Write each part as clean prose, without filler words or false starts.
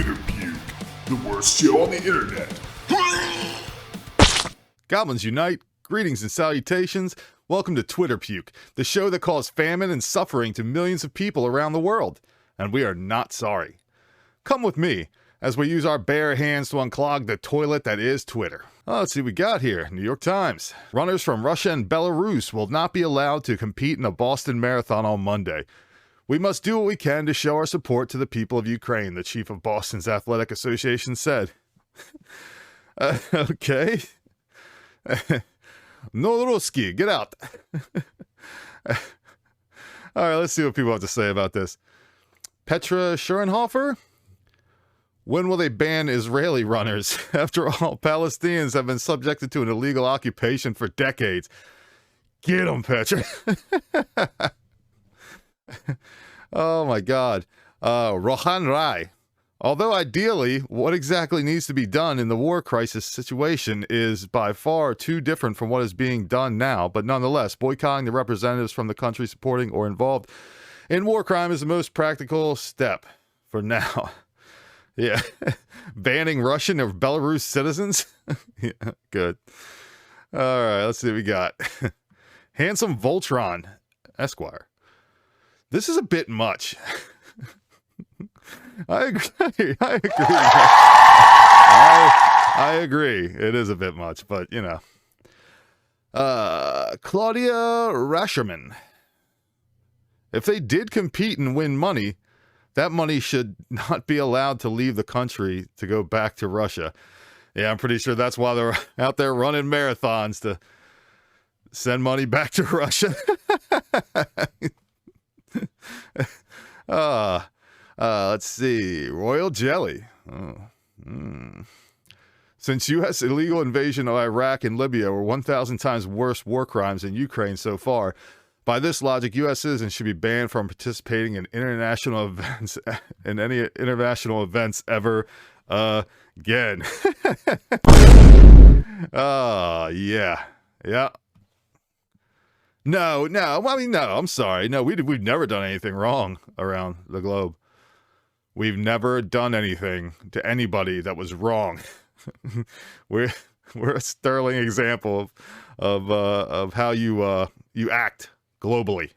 Twitter Puke, the worst show on the internet. Goblins unite, greetings and salutations. Welcome to Twitter Puke, the show that caused famine and suffering to millions of people around the world. And we are not sorry. Come with me as we use our bare hands to unclog the toilet that is Twitter. Oh, let's see what we got here. New York Times. Runners from Russia and Belarus will not be allowed to compete in a Boston Marathon on Monday. We must do what we can to show our support to the people of Ukraine, the chief of Boston's Athletic Association said. Okay. No Ruski, get out. All right, let's see what people have to say about this. Petra Schurenhofer? When will they ban Israeli runners? After all, Palestinians have been subjected to an illegal occupation for decades. Get them, Petra. Oh my God. Rohan Rai. Although ideally, what exactly needs to be done in the war crisis situation is by far too different from what is being done now, but nonetheless, boycotting the representatives from the country supporting or involved in war crime is the most practical step for now. Yeah. Banning Russian or Belarus citizens? Yeah, good. All right, let's see what we got. Handsome Voltron, Esquire. This is a bit much. I agree. I agree. It is a bit much, but you know. Claudia Rasherman. If they did compete and win money, that money should not be allowed to leave the country to go back to Russia. Yeah, I'm pretty sure that's why they're out there running marathons, to send money back to Russia. Let's see. Royal Jelly. Since U.S. illegal invasion of Iraq and Libya were 1,000 times worse war crimes in Ukraine so far, by this logic, U.S. citizens should be banned from participating in international events, in any international events ever again. Yeah. No, I'm sorry. No, we've never done anything wrong around the globe. We've never done anything to anybody that was wrong. We're a sterling example of how you act globally.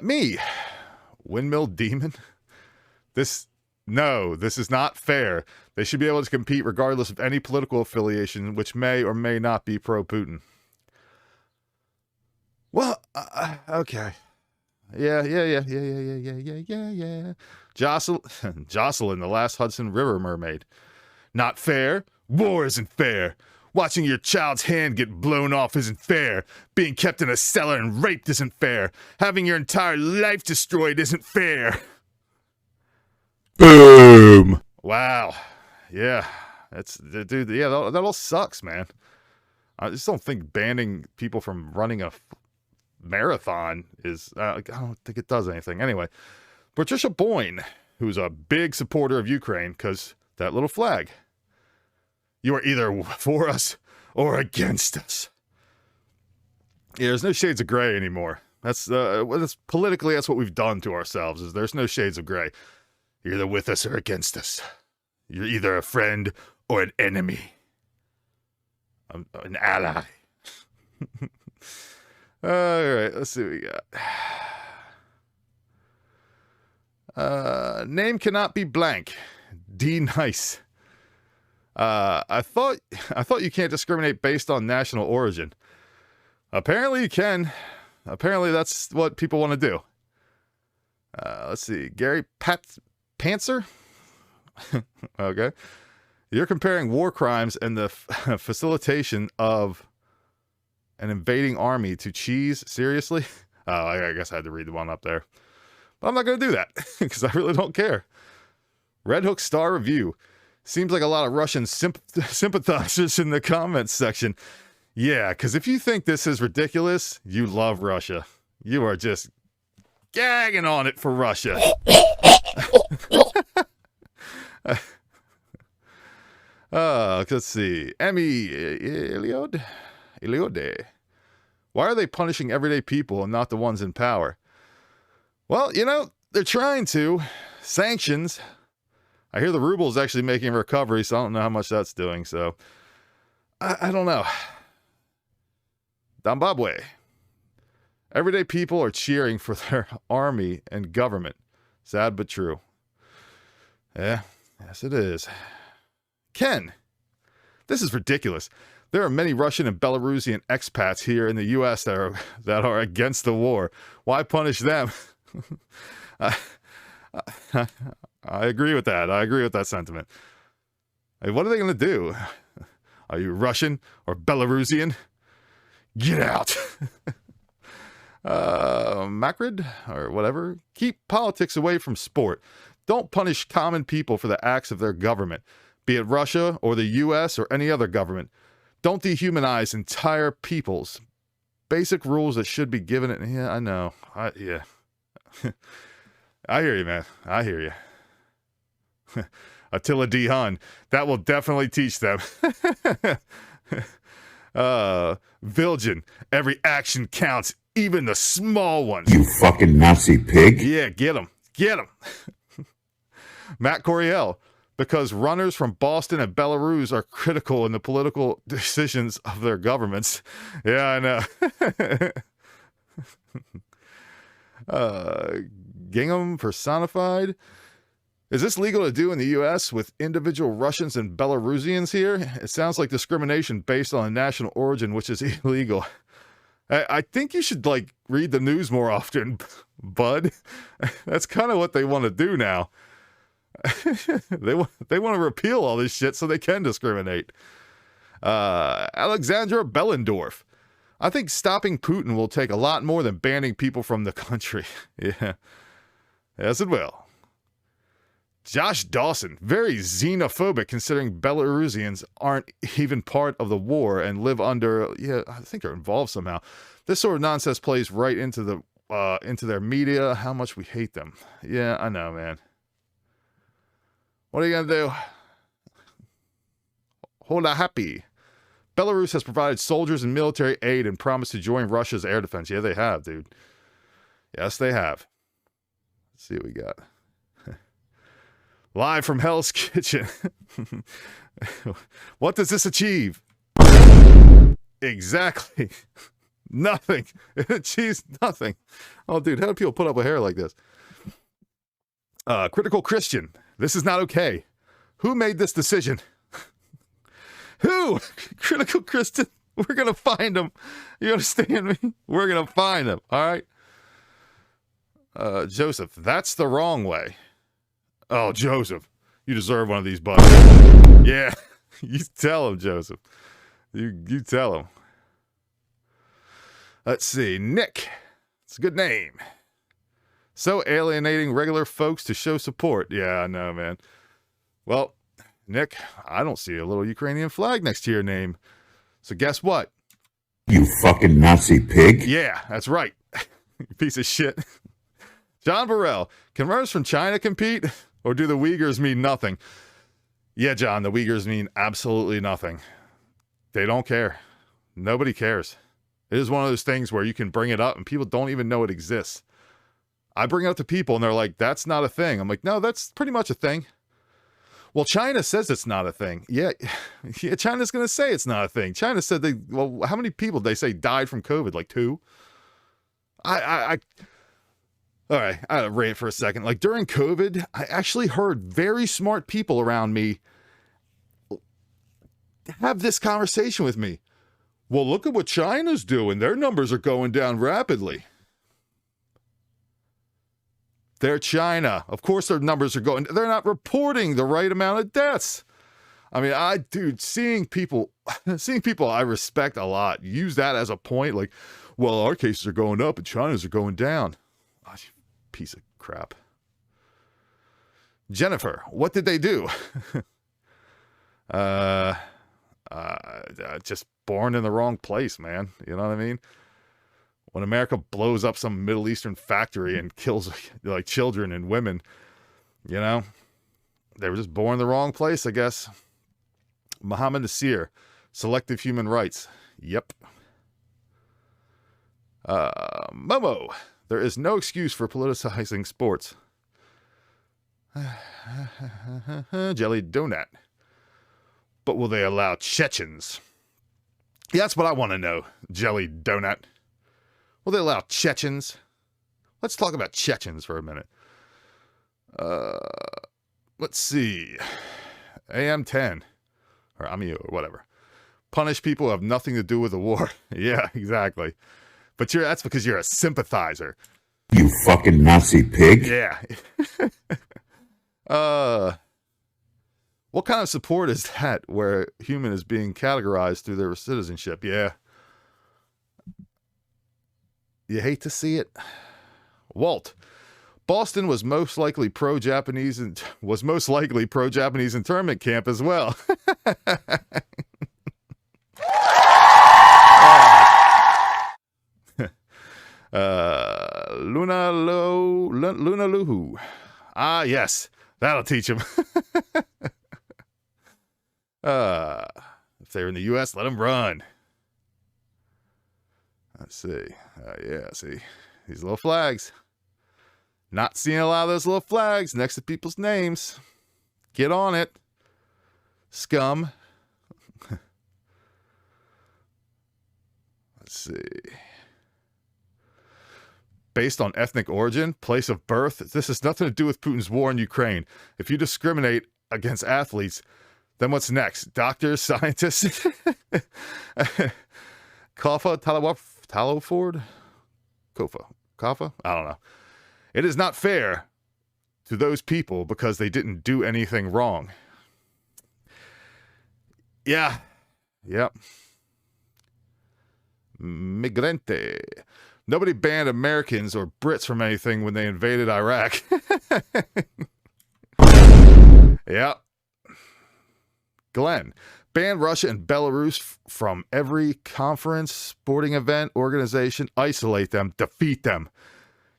Me, Windmill Demon. This is not fair. They should be able to compete regardless of any political affiliation, which may or may not be pro-Putin. Well, okay. Yeah. Jocelyn, the last Hudson River mermaid. Not fair. War isn't fair. Watching your child's hand get blown off isn't fair. Being kept in a cellar and raped isn't fair. Having your entire life destroyed isn't fair. Boom. Wow. Yeah. Dude, yeah, that all sucks, man. I just don't think banning people from running a marathon is, I don't think it does anything. Anyway, Patricia Boyne, who's a big supporter of Ukraine, because that little flag. You are either for us or against us. Yeah, there's no shades of gray anymore. That's politically, that's what we've done to ourselves, is there's no shades of gray. You're either with us or against us. You're either a friend or an enemy. An ally. All right, let's see what we got. Name cannot be blank. D nice. I thought you can't discriminate based on national origin. Apparently you can. Apparently that's what people want to do. Let's see. Gary Pantser? Okay. You're comparing war crimes and the facilitation of an invading army to cheese? Seriously? Oh, I guess I had to read the one up there. But I'm not going to do that because I really don't care. Red Hook Star Review. Seems like a lot of Russian sympathizers in the comments section. Yeah, because if you think this is ridiculous, you love Russia. You are just gagging on it for Russia. Let's see. Emmy Eliode. Why are they punishing everyday people and not the ones in power? Well, you know, they're trying to. Sanctions. I hear the ruble is actually making a recovery, so I don't know how much that's doing. So I don't know. Zimbabwe. Everyday people are cheering for their army and government. Sad but true. Yeah, yes it is. Ken, this is ridiculous. There are many Russian and Belarusian expats here in the U.S. that are against the war. Why punish them? I agree with that. I agree with that sentiment. Hey, what are they going to do? Are you Russian or Belarusian? Get out. Macrid or whatever. Keep politics away from sport. Don't punish common people for the acts of their government, be it Russia or the U.S. or any other government. Don't dehumanize entire peoples. Basic rules that should be given it. Yeah, I know. Yeah. I hear you, man. I hear you. Attila D. Hun. That will definitely teach them. Vilgin. Every action counts, even the small ones. You fucking Nazi pig. Yeah, get him. Get him. Matt Coriel. Because runners from Boston and Belarus are critical in the political decisions of their governments. Yeah, I know. Gingham personified. Is this legal to do in the U.S. with individual Russians and Belarusians here? It sounds like discrimination based on national origin, which is illegal. I think you should, read the news more often, bud. That's kind of what they want to do now. They want to repeal all this shit so they can discriminate. Alexandra Bellendorf. I think stopping Putin will take a lot more than banning people from the country. Yeah. Yes, it will. Josh Dawson. Very xenophobic considering Belarusians aren't even part of the war and live under, I think they're involved somehow. This sort of nonsense plays right into their media, how much we hate them. Yeah, I know, man. What are you going to do? Hola happy. Belarus has provided soldiers and military aid and promised to join Russia's air defense. Yeah, they have, dude. Yes, they have. Let's see what we got. Live from Hell's Kitchen. What does this achieve? Exactly. Nothing. It achieves nothing. Oh, dude, how do people put up with hair like this? Critical Christian. This is not okay. Who made this decision? Who? Critical Christian. We're going to find him. You understand me? We're going to find him. All right. Joseph. That's the wrong way. Oh, Joseph. You deserve one of these buttons. Yeah. You tell him, Joseph. You tell him. Let's see. Nick. It's a good name. So alienating regular folks to show support. Yeah, I know, man. Well, Nick, I don't see a little Ukrainian flag next to your name. So guess what? You fucking Nazi pig. Yeah, that's right. Piece of shit. John Burrell. Can runners from China compete? Or do the Uyghurs mean nothing? Yeah, John, the Uyghurs mean absolutely nothing. They don't care. Nobody cares. It is one of those things where you can bring it up and people don't even know it exists. I bring it up to people and they're like, that's not a thing. I'm like, no, that's pretty much a thing. Well, China says it's not a thing. Yeah, China's going to say it's not a thing. China said how many people did they say died from COVID? Like 2? All right, I gotta rant for a second. Like during COVID, I actually heard very smart people around me have this conversation with me. Well, look at what China's doing. Their numbers are going down rapidly. They're China. Of course their numbers are going. They're not reporting the right amount of deaths. I mean, seeing people I respect a lot use that as a point. Like, well, our cases are going up and China's are going down. Oh, piece of crap. Jennifer, what did they do? Just born in the wrong place, man. You know what I mean? When America blows up some Middle Eastern factory and kills like children and women, you know, they were just born in the wrong place, I guess. Muhammad Nasir, selective human rights. Yep. Momo, there is no excuse for politicizing sports. Jelly donut. But will they allow Chechens? Yeah, that's what I want to know, Jelly donut. Will they allow Chechens? Let's talk about Chechens for a minute. Let's see. AM10. Or AMIO or whatever. Punish people who have nothing to do with the war. Yeah, exactly. But that's because you're a sympathizer. You fucking Nazi pig. Yeah. What kind of support is that where human is being categorized through their citizenship? Yeah. You hate to see it. Walt. Boston was most likely pro-Japanese and was most likely pro-Japanese internment camp as well. Luna Luhu. Ah, yes. That'll teach him. If they're in the U.S., let them run. Let's see. Yeah, see. These little flags. Not seeing a lot of those little flags next to people's names. Get on it. Scum. Let's see. Based on ethnic origin, place of birth, this has nothing to do with Putin's war in Ukraine. If you discriminate against athletes, then what's next? Doctors, scientists? Kafa, Taloford? Kafa? I don't know. It is not fair to those people because they didn't do anything wrong. Yeah. Yep. Migrante. Nobody banned Americans or Brits from anything when they invaded Iraq. Yep. Glenn. Ban Russia and Belarus from every conference, sporting event, organization. Isolate them. Defeat them.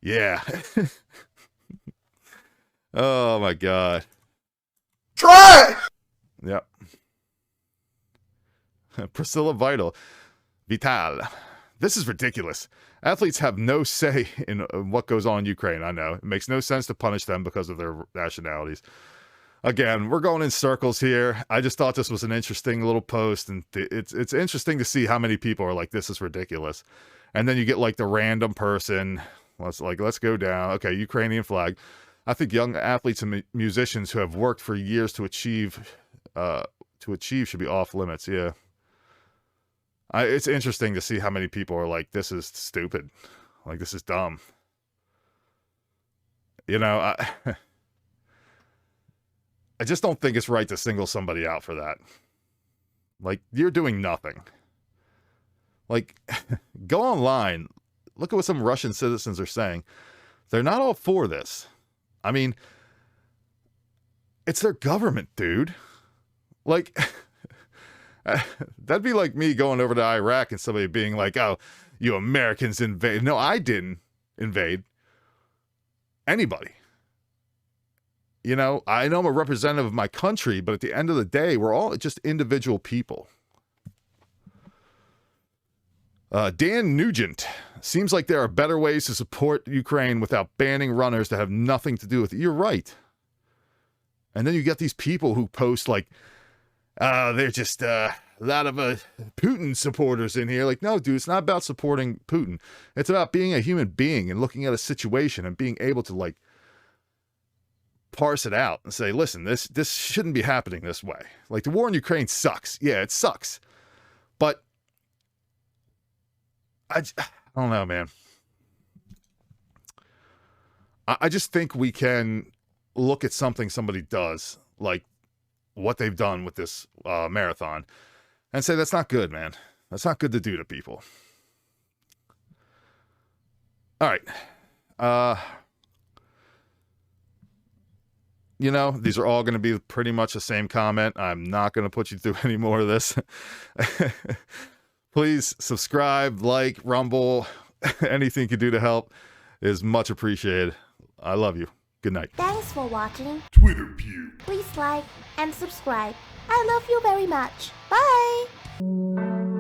Yeah. Oh, my God. Try! Yep. Priscilla Vital. This is ridiculous. Athletes have no say in what goes on in Ukraine. I know. It makes no sense to punish them because of their nationalities. Again, we're going in circles here. I just thought this was an interesting little post, and it's interesting to see how many people are like, this is ridiculous. And then you get like the random person. Let's go down. Okay, Ukrainian flag. I think young athletes and musicians who have worked for years to achieve should be off limits. Yeah. It's interesting to see how many people are like, this is stupid. Like, this is dumb. You know, I just don't think it's right to single somebody out for that. Like, you're doing nothing. Like, go online. Look at what some Russian citizens are saying. They're not all for this. I mean, it's their government, dude. Like, that'd be like me going over to Iraq and somebody being like, oh, you Americans invade. No, I didn't invade anybody. You know I'm a representative of my country, but at the end of the day, we're all just individual people. Dan Nugent. Seems like there are better ways to support Ukraine without banning runners that have nothing to do with it. You're right. And then you get these people who post like, they're just a lot of Putin supporters in here. Like, no, dude, it's not about supporting Putin. It's about being a human being and looking at a situation and being able to like parse it out and say, listen, this shouldn't be happening this way. Like, the war in Ukraine sucks. Yeah, it sucks. But I don't know, man. I just think we can look at something somebody does, like what they've done with this marathon, and say, that's not good, man. That's not good to do to people. All right. You know, these are all going to be pretty much the same comment. I'm not going to put you through any more of this. Please subscribe, like, Rumble. Anything you can do to help is much appreciated. I love you. Good night. Thanks for watching. Twitter Puke. Please like and subscribe. I love you very much. Bye!